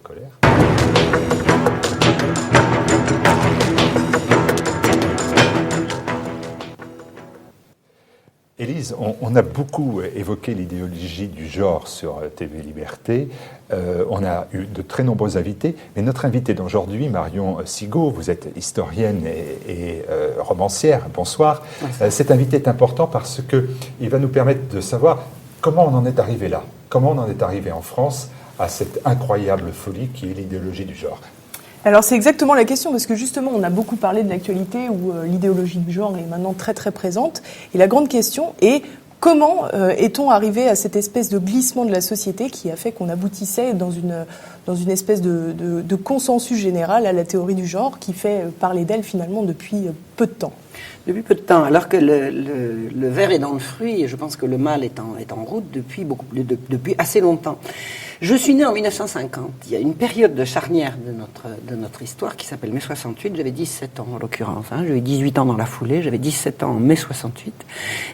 colère. Élise, on a beaucoup évoqué l'idéologie du genre sur TV Liberté. On a eu de très nombreux invités. Mais notre invitée d'aujourd'hui, Marion Sigaud, vous êtes historienne et romancière. Bonsoir. Cet invité est important parce qu'il va nous permettre de savoir comment on en est arrivé là. Comment on en est arrivé en France à cette incroyable folie qui est l'idéologie du genre. Alors c'est exactement la question, parce que justement on a beaucoup parlé de l'actualité où l'idéologie du genre est maintenant très très présente. Et la grande question est comment est-on arrivé à cette espèce de glissement de la société qui a fait qu'on aboutissait dans une espèce de consensus général à la théorie du genre qui fait parler d'elle finalement depuis peu de temps. Depuis peu de temps, alors que le ver est dans le fruit, et je pense que le mal est en route depuis assez longtemps. Je suis né en 1950. Il y a une période de charnière de notre histoire qui s'appelle mai 68. J'avais 17 ans en l'occurrence. J'avais eu 18 ans dans la foulée. J'avais 17 ans en mai 68.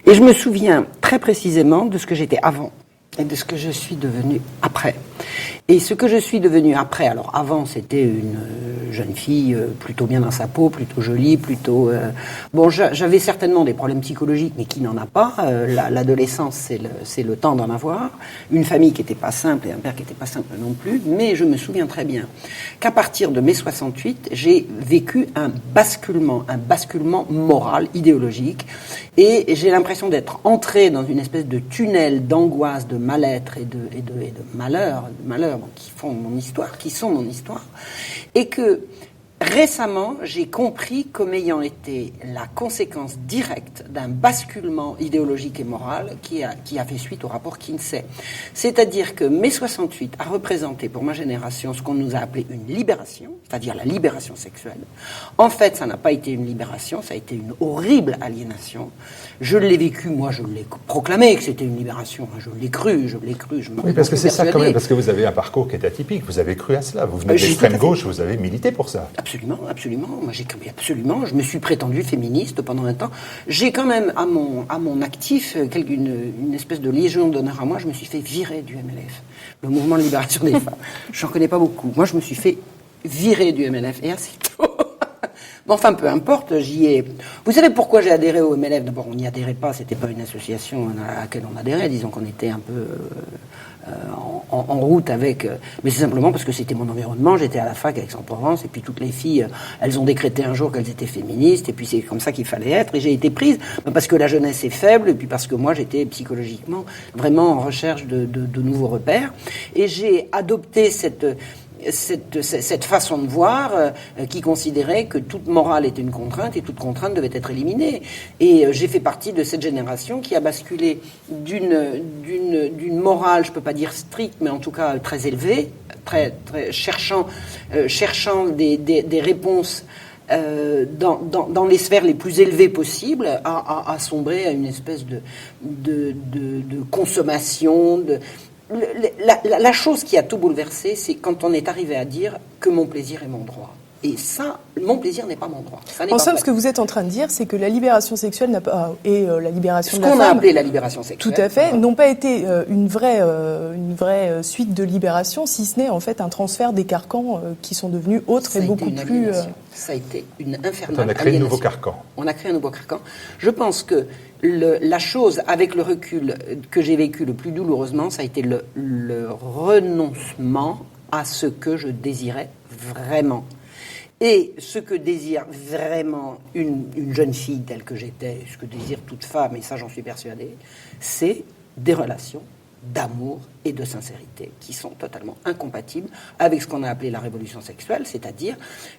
Et je me souviens très précisément de ce que j'étais avant et de ce que je suis devenue après. Et ce que je suis devenue après, alors avant c'était une jeune fille plutôt bien dans sa peau, plutôt jolie, plutôt... Bon, j'avais certainement des problèmes psychologiques, mais qui n'en a pas. L'adolescence, c'est le temps d'en avoir. Une famille qui n'était pas simple et un père qui n'était pas simple non plus. Mais je me souviens très bien qu'à partir de mai 68, j'ai vécu un basculement moral, idéologique. Et j'ai l'impression d'être entré dans une espèce de tunnel d'angoisse, de mal-être et de malheur qui sont mon histoire, et que récemment j'ai compris comme ayant été la conséquence directe d'un basculement idéologique et moral qui a fait suite au rapport Kinsey. C'est-à-dire que mai 68 a représenté pour ma génération ce qu'on nous a appelé une libération, c'est-à-dire la libération sexuelle. En fait, ça n'a pas été une libération, ça a été une horrible aliénation. Je l'ai vécu, moi je l'ai proclamé que c'était une libération, je l'ai cru, oui, parce que c'est ça quand même, parce que vous avez un parcours qui est atypique, vous avez cru à cela, vous venez de l'extrême gauche, vous avez milité pour ça. Absolument, moi j'ai cru absolument, je me suis prétendue féministe pendant un temps. J'ai quand même à mon actif une espèce de légion d'honneur à moi, je me suis fait virer du MLF, le mouvement de libération des femmes. J'en connais pas beaucoup. Moi je me suis fait virer du MLF, et assez tôt. Bon, enfin, peu importe, j'y ai... Vous savez pourquoi j'ai adhéré au MLF? D'abord, on n'y adhérait pas, c'était pas une association à laquelle on adhérait, disons qu'on était un peu en route avec... mais c'est simplement parce que c'était mon environnement, j'étais à la fac à Aix-en-Provence, et puis toutes les filles, elles ont décrété un jour qu'elles étaient féministes, et puis c'est comme ça qu'il fallait être, et j'ai été prise, parce que la jeunesse est faible, et puis parce que moi, j'étais psychologiquement vraiment en recherche de nouveaux repères, et j'ai adopté cette façon de voir qui considérait que toute morale était une contrainte et toute contrainte devait être éliminée. Et j'ai fait partie de cette génération qui a basculé d'une morale, je peux pas dire stricte, mais en tout cas très élevée, très cherchant des réponses dans les sphères les plus élevées possibles, à sombrer à une espèce de consommation, la chose qui a tout bouleversé, c'est quand on est arrivé à dire que mon plaisir est mon droit. Et ça, mon plaisir n'est pas mon droit. En somme, ce que vous êtes en train de dire, c'est que la libération sexuelle n'a pas, et la libération de la femme... Ce qu'on a appelé la libération sexuelle. Tout à fait, n'ont pas été une vraie suite de libération, si ce n'est en fait un transfert des carcans qui sont devenus autres et beaucoup plus... Ça a été une infernale On a créé un nouveau carcan. On a créé un nouveau carcan. Je pense que la chose, avec le recul que j'ai vécu le plus douloureusement, ça a été le renoncement à ce que je désirais vraiment. Et ce que désire vraiment une jeune fille telle que j'étais, ce que désire toute femme, et ça j'en suis persuadé, c'est des relations d'amour et de sincérité qui sont totalement incompatibles avec ce qu'on a appelé la révolution sexuelle, c'est-à-dire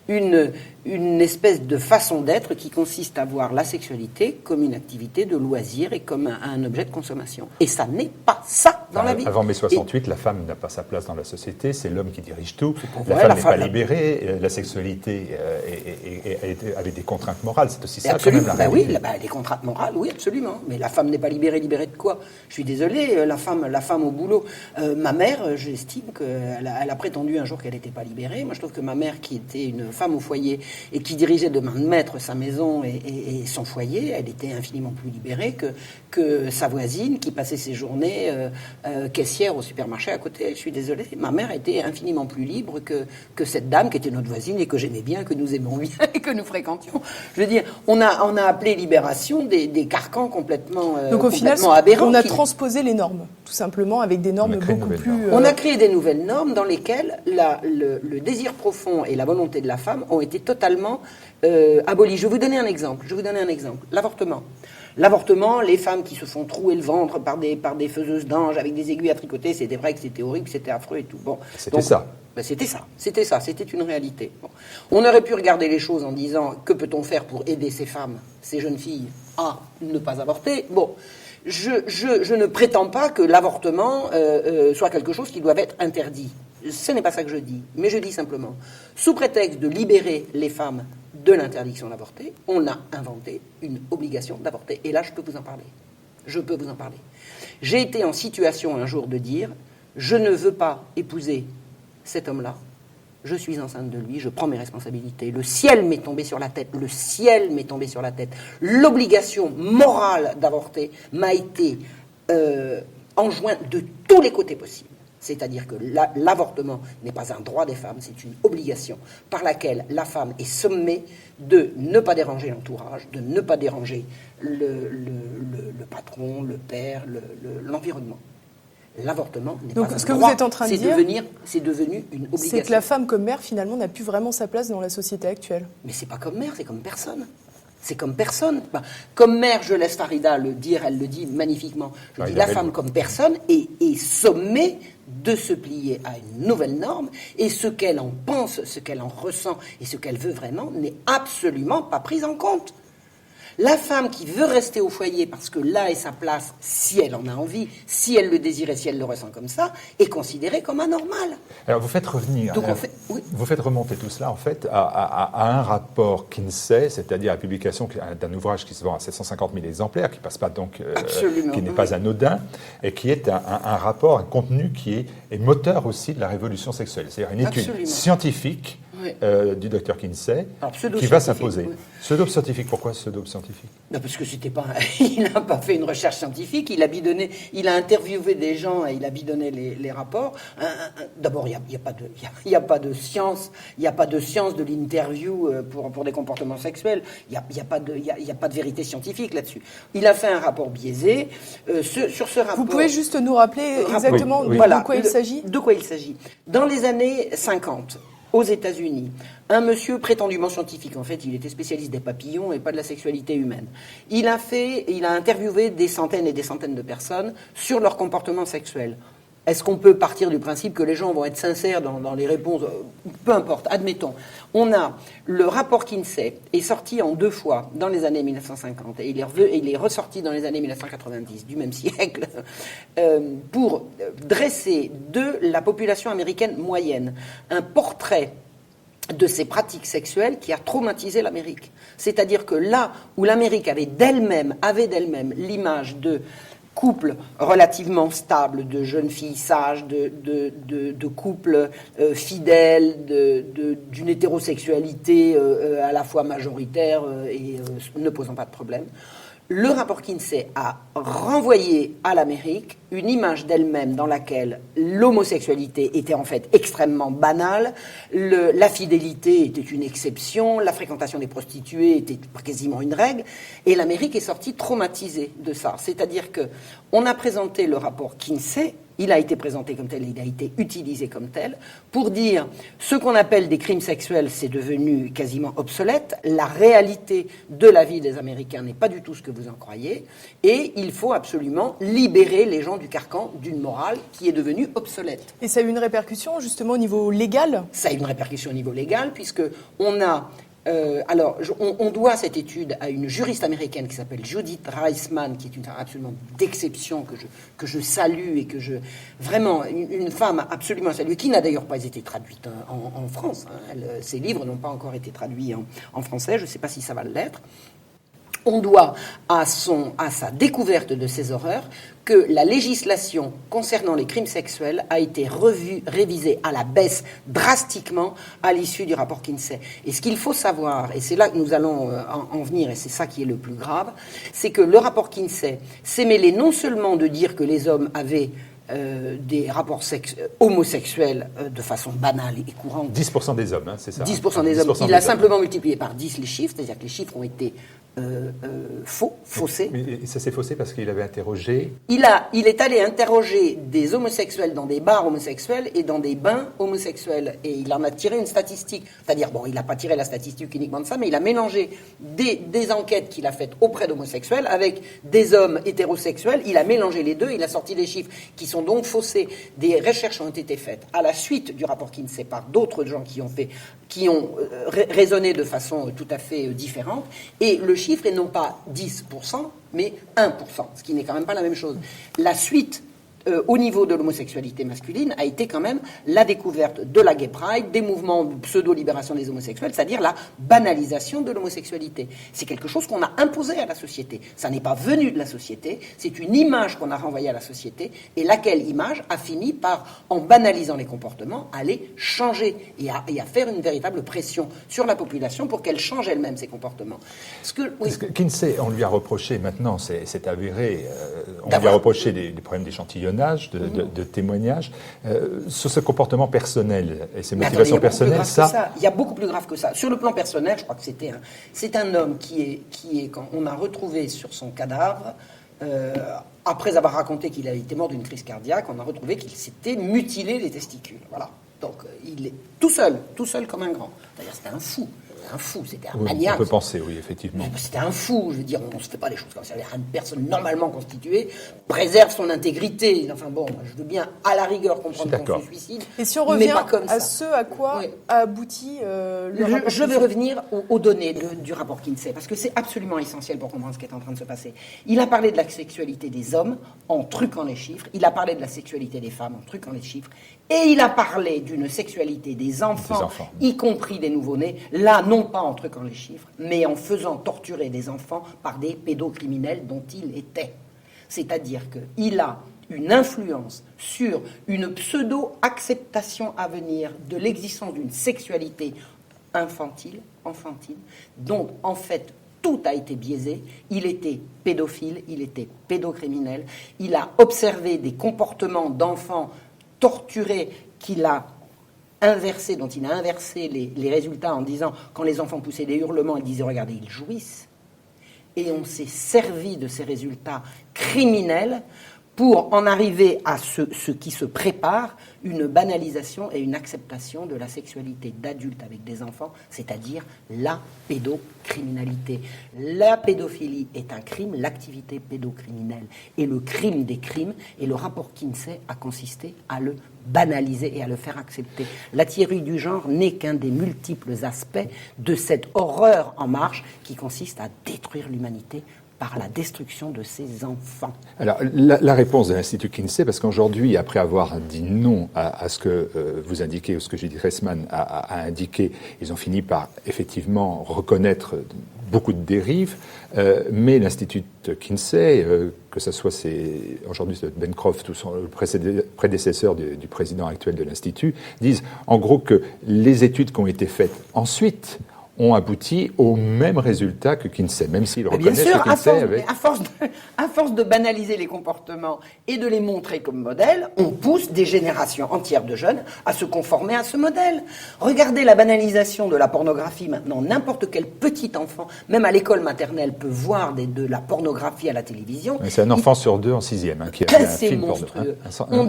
une espèce de façon d'être qui consiste à voir la sexualité comme une activité de loisir et comme un objet de consommation. Et ça n'est pas ça dans la vie. Avant mai 68, la femme n'a pas sa place dans la société, c'est l'homme qui dirige tout. La femme n'est pas libérée, la sexualité avait des contraintes morales, c'est aussi ça quand même la réalité. Oui, des contraintes morales, oui, absolument. Mais la femme n'est pas libérée de quoi? Je suis désolé, la femme au boulot. Ma mère, j'estime qu'elle a prétendu un jour qu'elle n'était pas libérée. Moi, je trouve que ma mère, qui était une femme au foyer et qui dirigeait de main de maître sa maison et son foyer, elle était infiniment plus libérée que sa voisine qui passait ses journées caissière au supermarché à côté. Je suis désolée. Ma mère était infiniment plus libre que cette dame qui était notre voisine et que j'aimais bien, que nous aimions bien et que nous fréquentions. Je veux dire, on a appelé libération des carcans complètement Donc au final, aberrants. on a transposé les normes, tout simplement, avec des normes beaucoup plus... On a créé des nouvelles normes dans lesquelles le désir profond et la volonté de la femme ont été totalement abolis. Je vais vous donner un exemple. L'avortement, les femmes qui se font trouer le ventre par des faiseuses d'anges avec des aiguilles à tricoter, c'était vrai que c'était horrible, c'était affreux et tout. Bon, c'était ça. Ben c'était une réalité. Bon. On aurait pu regarder les choses en disant que peut-on faire pour aider ces femmes, ces jeunes filles, à ne pas avorter. Bon, je ne prétends pas que l'avortement soit quelque chose qui doit être interdit. Ce n'est pas ça que je dis, mais je dis simplement, sous prétexte de libérer les femmes de l'interdiction d'avorter, on a inventé une obligation d'avorter. Et là, je peux vous en parler. J'ai été en situation un jour de dire, je ne veux pas épouser cet homme-là, je suis enceinte de lui, je prends mes responsabilités. Le ciel m'est tombé sur la tête. L'obligation morale d'avorter m'a été enjointe de tous les côtés possibles. C'est-à-dire que l'avortement n'est pas un droit des femmes, c'est une obligation par laquelle la femme est sommée de ne pas déranger l'entourage, de ne pas déranger le patron, le père, l'environnement. L'avortement n'est pas un droit. Donc, ce que vous êtes en train de dire, c'est devenu une obligation. C'est que la femme comme mère, finalement, n'a plus vraiment sa place dans la société actuelle. Mais c'est pas comme mère, c'est comme personne. Comme mère, je laisse Farida le dire, elle le dit magnifiquement. Je dis la femme comme personne est sommée de se plier à une nouvelle norme, et ce qu'elle en pense, ce qu'elle en ressent et ce qu'elle veut vraiment n'est absolument pas prise en compte. La femme qui veut rester au foyer parce que là est sa place, si elle en a envie, si elle le désire et si elle le ressent comme ça, est considérée comme anormale. Alors vous faites revenir, vous faites remonter tout cela en fait à un rapport Kinsey, c'est-à-dire à la publication d'un ouvrage qui se vend à 750 000 exemplaires, qui passe pas donc, qui n'est pas anodin, et qui est un rapport, un contenu qui est moteur aussi de la révolution sexuelle. C'est-à-dire une étude scientifique. Oui. Du docteur Kinsey, qui va s'imposer. Oui. Pseudo-scientifique, pourquoi pseudo-scientifique ? Parce que c'était pas, il n'a pas fait une recherche scientifique, il a interviewé des gens et il a bidonné les rapports. D'abord, il n'y a pas de science, de l'interview pour des comportements sexuels. Il n'y a pas de vérité scientifique là-dessus. Il a fait un rapport biaisé. Sur ce rapport, vous pouvez juste nous rappeler exactement de quoi il s'agit ? De quoi il s'agit ? Dans les années 50. Aux États-Unis, un monsieur prétendument scientifique, en fait, il était spécialiste des papillons et pas de la sexualité humaine. Il a interviewé des centaines et des centaines de personnes sur leur comportement sexuel. Est-ce qu'on peut partir du principe que les gens vont être sincères dans les réponses ? Peu importe, admettons. On a le rapport Kinsey est sorti en 2 fois dans les années 1950 et il est ressorti dans les années 1990 du même siècle pour dresser de la population américaine moyenne un portrait de ces pratiques sexuelles qui a traumatisé l'Amérique. C'est-à-dire que là où l'Amérique avait d'elle-même l'image de couples relativement stables, de jeunes filles sages, de couples fidèles, d'une hétérosexualité à la fois majoritaire et ne posant pas de problème. Le rapport Kinsey a renvoyé à l'Amérique une image d'elle-même dans laquelle l'homosexualité était en fait extrêmement banale, la fidélité était une exception, la fréquentation des prostituées était quasiment une règle, et l'Amérique est sortie traumatisée de ça. C'est-à-dire que on a présenté le rapport Kinsey, il a été présenté comme tel, il a été utilisé comme tel, pour dire ce qu'on appelle des crimes sexuels, c'est devenu quasiment obsolète, la réalité de la vie des Américains n'est pas du tout ce que vous en croyez, et il faut absolument libérer les gens du carcan d'une morale qui est devenue obsolète. Et ça a eu une répercussion justement au niveau légal ? Ça a eu une répercussion au niveau légal, puisque on a... on doit cette étude à une juriste américaine qui s'appelle Judith Reisman, qui est une femme absolument d'exception, que je salue et vraiment, une femme absolument saluée, qui n'a d'ailleurs pas été traduite en France. Ses livres n'ont pas encore été traduits en français, je ne sais pas si ça va l'être. On doit à sa découverte de ces horreurs que la législation concernant les crimes sexuels a été révisée à la baisse drastiquement à l'issue du rapport Kinsey. Et ce qu'il faut savoir, et c'est là que nous allons en venir, et c'est ça qui est le plus grave, c'est que le rapport Kinsey s'est mêlé non seulement de dire que les hommes avaient des rapports homosexuels de façon banale et courante. 10% des hommes, hein, c'est ça. 10% des hommes. Il a simplement multiplié par 10 les chiffres, c'est-à-dire que les chiffres ont été faussés. Mais ça s'est faussé parce qu'il avait interrogé... Il est allé interroger des homosexuels dans des bars homosexuels et dans des bains homosexuels. Et il en a tiré une statistique. C'est-à-dire, bon, il n'a pas tiré la statistique uniquement de ça, mais il a mélangé des enquêtes qu'il a faites auprès d'homosexuels avec des hommes hétérosexuels. Il a mélangé les deux, il a sorti des chiffres qui sont donc faussés. Des recherches ont été faites à la suite du rapport Kinsey par d'autres gens qui ont raisonné de façon tout à fait différente. Et le chiffre est non pas 10%, mais 1%, ce qui n'est quand même pas la même chose. La suite, au niveau de l'homosexualité masculine, a été quand même la découverte de la gay pride, des mouvements de pseudo-libération des homosexuels, c'est-à-dire la banalisation de l'homosexualité. C'est quelque chose qu'on a imposé à la société. Ça n'est pas venu de la société, c'est une image qu'on a renvoyée à la société, et laquelle image a fini par, en banalisant les comportements, aller changer et à faire une véritable pression sur la population pour qu'elle change elle-même ses comportements. Parce que Kinsey, on lui a reproché, maintenant c'est avéré, on lui a reproché des problèmes d'échantillonnage, de témoignages, sur ce comportement personnel et ses motivations personnelles. Il y a beaucoup plus grave que ça. Sur le plan personnel, je crois que c'est un homme qui est quand on a retrouvé sur son cadavre, après avoir raconté qu'il avait été mort d'une crise cardiaque, on a retrouvé qu'il s'était mutilé les testicules. Voilà. Donc il est tout seul comme un grand. D'ailleurs, c'était un fou. C'était un maniaque. On peut penser, oui, effectivement. C'était un fou, je veux dire, on ne se fait pas des choses comme ça. Une personne normalement constituée préserve son intégrité. Enfin bon, je veux bien, à la rigueur, comprendre qu'on se suicide. Et si on revient à ce à quoi a abouti le rapport Je vais revenir aux données du rapport Kinsey, parce que c'est absolument essentiel pour comprendre ce qui est en train de se passer. Il a parlé de la sexualité des hommes en truquant les chiffres, il a parlé de la sexualité des femmes en truquant les chiffres, et il a parlé d'une sexualité des enfants, y compris des nouveau-nés, là, non pas en truquant les chiffres, mais en faisant torturer des enfants par des pédocriminels dont il était. C'est-à-dire qu'il a une influence sur une pseudo-acceptation à venir de l'existence d'une sexualité infantile, dont, en fait, tout a été biaisé. Il était pédophile, il était pédocriminel, il a observé des comportements d'enfants torturés dont il a inversé les résultats en disant, quand les enfants poussaient des hurlements, il disait, regardez, ils jouissent. Et on s'est servi de ces résultats criminels pour en arriver à ce qui se prépare, une banalisation et une acceptation de la sexualité d'adultes avec des enfants, c'est-à-dire la pédocriminalité. La pédophilie est un crime, l'activité pédocriminelle est le crime des crimes, et le rapport Kinsey a consisté à le banaliser et à le faire accepter. La théorie du genre n'est qu'un des multiples aspects de cette horreur en marche qui consiste à détruire l'humanité par la destruction de ses enfants. Alors, la réponse de l'Institut Kinsey, parce qu'aujourd'hui, après avoir dit non à ce que vous indiquez, ou ce que Judith Reisman a indiqué, ils ont fini par effectivement reconnaître beaucoup de dérives, mais l'Institut Kinsey, que ce soit aujourd'hui Bancroft ou le prédécesseur du président actuel de l'Institut, disent en gros que les études qui ont été faites ensuite ont abouti au même résultat que Kinsey, même s'ils reconnaissent que Kinsey avait... À force de banaliser les comportements et de les montrer comme modèle, on pousse des générations entières de jeunes à se conformer à ce modèle. Regardez la banalisation de la pornographie maintenant. N'importe quel petit enfant, même à l'école maternelle, peut voir de la pornographie à la télévision. Mais c'est un enfant sur deux en 6e qui a un film monstrueux. On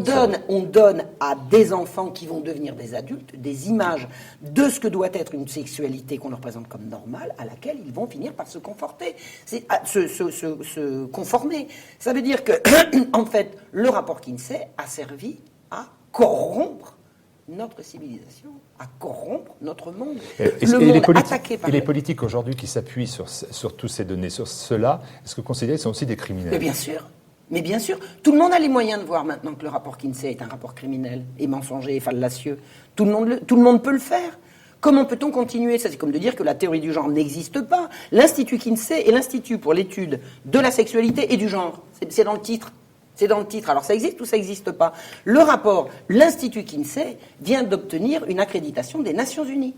donne à des enfants qui vont devenir des adultes des images de ce que doit être une sexualité qu'on leur présente comme normale, à laquelle ils vont finir par se conformer. Se conformer. Ça veut dire que, en fait, le rapport Kinsey a servi à corrompre notre civilisation, à corrompre notre monde. Et les politiques aujourd'hui qui s'appuient sur toutes ces données, sur cela, est-ce que vous considérez qu'ils sont aussi des criminels ? Mais bien sûr, tout le monde a les moyens de voir maintenant que le rapport Kinsey est un rapport criminel et mensonger et fallacieux. Tout le monde peut le faire. Comment peut-on continuer? Ça, c'est comme de dire que la théorie du genre n'existe pas. L'Institut Kinsey est l'Institut pour l'étude de la sexualité et du genre. C'est dans le titre. C'est dans le titre. Alors ça existe ou ça n'existe pas? Le rapport, l'Institut Kinsey vient d'obtenir une accréditation des Nations Unies.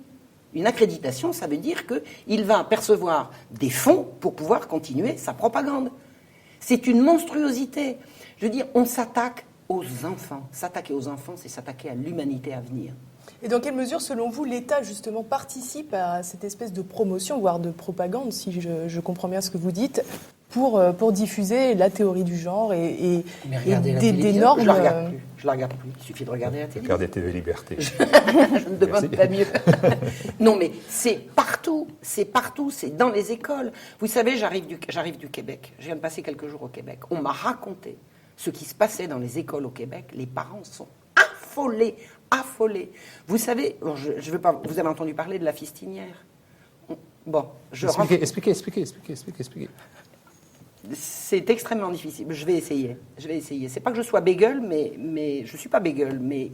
Une accréditation, ça veut dire qu'il va percevoir des fonds pour pouvoir continuer sa propagande. C'est une monstruosité. Je veux dire, on s'attaque aux enfants. S'attaquer aux enfants, c'est s'attaquer à l'humanité à venir. Et dans quelle mesure, selon vous, l'État, justement, participe à cette espèce de promotion, voire de propagande, si je comprends bien ce que vous dites, pour diffuser la théorie du genre et des normes... Je la regarde plus. Il suffit de regarder la télé. Regardez TV Liberté. Je ne demande pas mieux. Non, mais c'est partout, c'est dans les écoles. Vous savez, j'arrive du Québec. Je viens de passer quelques jours au Québec. On m'a raconté ce qui se passait dans les écoles au Québec. Les parents sont affolés. Vous savez, bon, je veux pas. Vous avez entendu parler de la fistinière? Bon, Expliquez. C'est extrêmement difficile. Je vais essayer. C'est pas que je sois bégueule, mais je suis pas bégueule, mais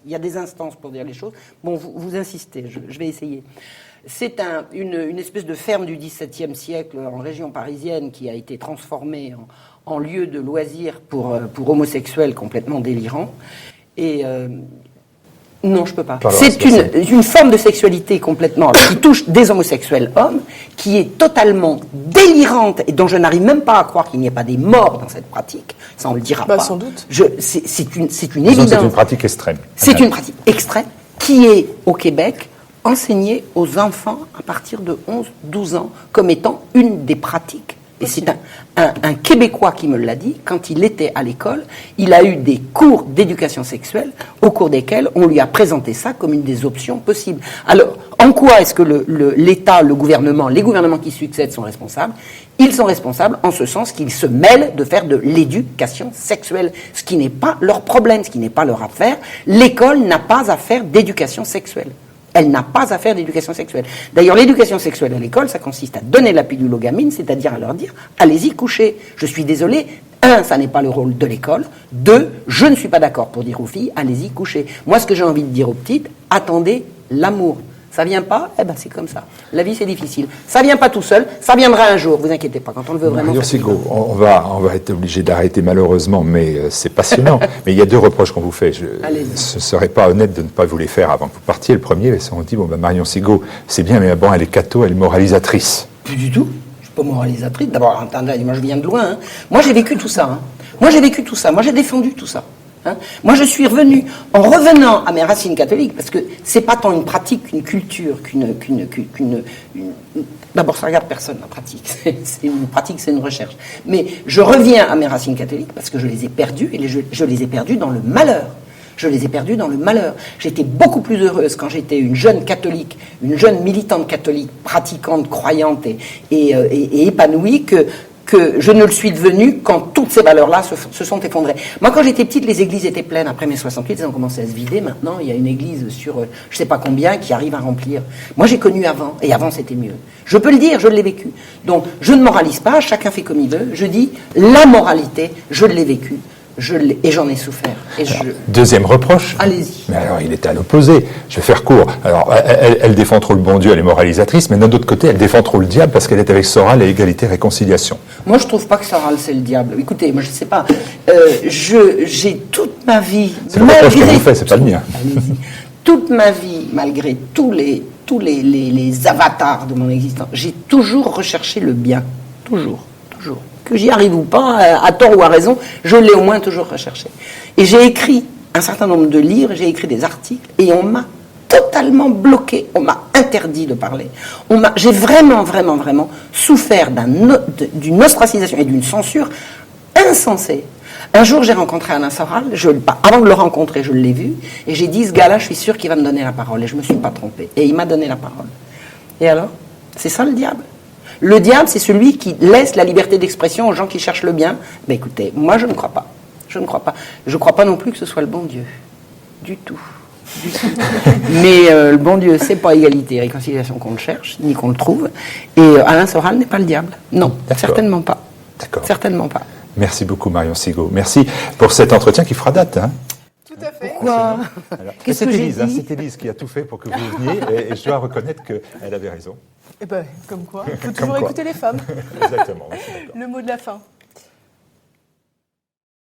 il y a des instances pour dire les choses. Bon, vous insistez, je vais essayer. C'est une espèce de ferme du XVIIe siècle en région parisienne qui a été transformée en lieu de loisirs pour homosexuels complètement délirants. Et non, je peux pas. C'est une forme de sexualité complètement qui touche des homosexuels hommes, qui est totalement délirante et dont je n'arrive même pas à croire qu'il n'y ait pas des morts dans cette pratique. Ça, on le dira pas. Sans doute. C'est une évidence. C'est une pratique extrême. C'est une pratique extrême qui est au Québec enseignée aux enfants à partir de 11-12 ans comme étant une des pratiques. Et c'est un Québécois qui me l'a dit, quand il était à l'école, il a eu des cours d'éducation sexuelle au cours desquels on lui a présenté ça comme une des options possibles. Alors, en quoi est-ce que l'État, les gouvernements qui succèdent sont responsables? Ils sont responsables en ce sens qu'ils se mêlent de faire de l'éducation sexuelle, ce qui n'est pas leur problème, ce qui n'est pas leur affaire. L'école n'a pas à faire d'éducation sexuelle. Elle n'a pas à faire d'éducation sexuelle. D'ailleurs, l'éducation sexuelle à l'école, ça consiste à donner la pilule aux gamines, c'est-à-dire à leur dire « allez-y, couchez ». Je suis désolé, 1, ça n'est pas le rôle de l'école. 2, je ne suis pas d'accord pour dire aux filles « allez-y, couchez ». Moi, ce que j'ai envie de dire aux petites, attendez l'amour. Ça vient pas, eh ben c'est comme ça. La vie, c'est difficile. Ça vient pas tout seul, ça viendra un jour, vous inquiétez pas, quand on le veut vraiment. Marion Sigaud, on va être obligé d'arrêter malheureusement, mais c'est passionnant. Mais il y a 2 reproches qu'on vous fait. Ce ne serait pas honnête de ne pas vous les faire avant que vous partiez. Le premier, c'est on dit, Marion Sigaud, c'est bien, mais bon, elle est catho, elle est moralisatrice. Plus du tout. Je suis pas moralisatrice. D'abord, attendez, moi je viens de loin. Moi j'ai vécu tout ça. Moi j'ai défendu tout ça. Moi, je suis revenu, en revenant à mes racines catholiques, parce que c'est pas tant une pratique qu'une culture, d'abord, ça regarde personne, la pratique. C'est une pratique, c'est une recherche. Mais je reviens à mes racines catholiques parce que je les ai perdues, et je les ai perdues dans le malheur. J'étais beaucoup plus heureuse quand j'étais une jeune catholique, une jeune militante catholique, pratiquante, croyante et épanouie, que je ne le suis devenu quand toutes ces valeurs-là se sont effondrées. Moi, quand j'étais petite, les églises étaient pleines. Après mai 68, elles ont commencé à se vider. Maintenant, il y a une église sur je ne sais pas combien qui arrive à remplir. Moi, j'ai connu avant, et avant, c'était mieux. Je peux le dire, je l'ai vécu. Donc, je ne moralise pas, chacun fait comme il veut. Je dis, la moralité, je l'ai vécue. Et j'en ai souffert. Deuxième reproche. Allez-y. Mais alors, il est à l'opposé. Je vais faire court. Alors, elle défend trop le bon Dieu, elle est moralisatrice, mais d'un autre côté, elle défend trop le diable parce qu'elle est avec Soral et Égalité Réconciliation. Moi, je trouve pas que Soral, c'est le diable. Écoutez, moi, je sais pas. J'ai toute ma vie... C'est le reproche que vous faites, c'est pas le mien. Allez-y. Toute ma vie, malgré tous les avatars de mon existence, j'ai toujours recherché le bien. Toujours. Que j'y arrive ou pas, à tort ou à raison, je l'ai au moins toujours recherché. Et j'ai écrit un certain nombre de livres, j'ai écrit des articles, et on m'a totalement bloqué, on m'a interdit de parler. J'ai vraiment souffert d'une ostracisation et d'une censure insensée. Un jour, j'ai rencontré Alain Soral, avant de le rencontrer, je l'ai vu, et j'ai dit, ce gars-là, je suis sûr qu'il va me donner la parole, et je ne me suis pas trompée. Et il m'a donné la parole. Et alors, c'est ça le diable. Le diable, c'est celui qui laisse la liberté d'expression aux gens qui cherchent le bien. Ben écoutez, moi je ne crois pas. Je ne crois pas non plus que ce soit le bon Dieu. Du tout. Mais le bon Dieu, c'est pas égalité et réconciliation qu'on le cherche, ni qu'on le trouve. Et Alain Soral n'est pas le diable. Non, certainement pas. D'accord. Certainement pas. Merci beaucoup Marion Sigaud. Merci pour cet entretien qui fera date. Tout à fait. Pourquoi? Alors, Qu'est-ce c'est que j'ai Élise, dit? c'est Élise qui a tout fait pour que vous veniez, et je dois reconnaître qu'elle avait raison. Eh ben, comme quoi, il faut Comme toujours quoi. écouter les femmes. Exactement, oui, je suis d'accord. Le mot de la fin.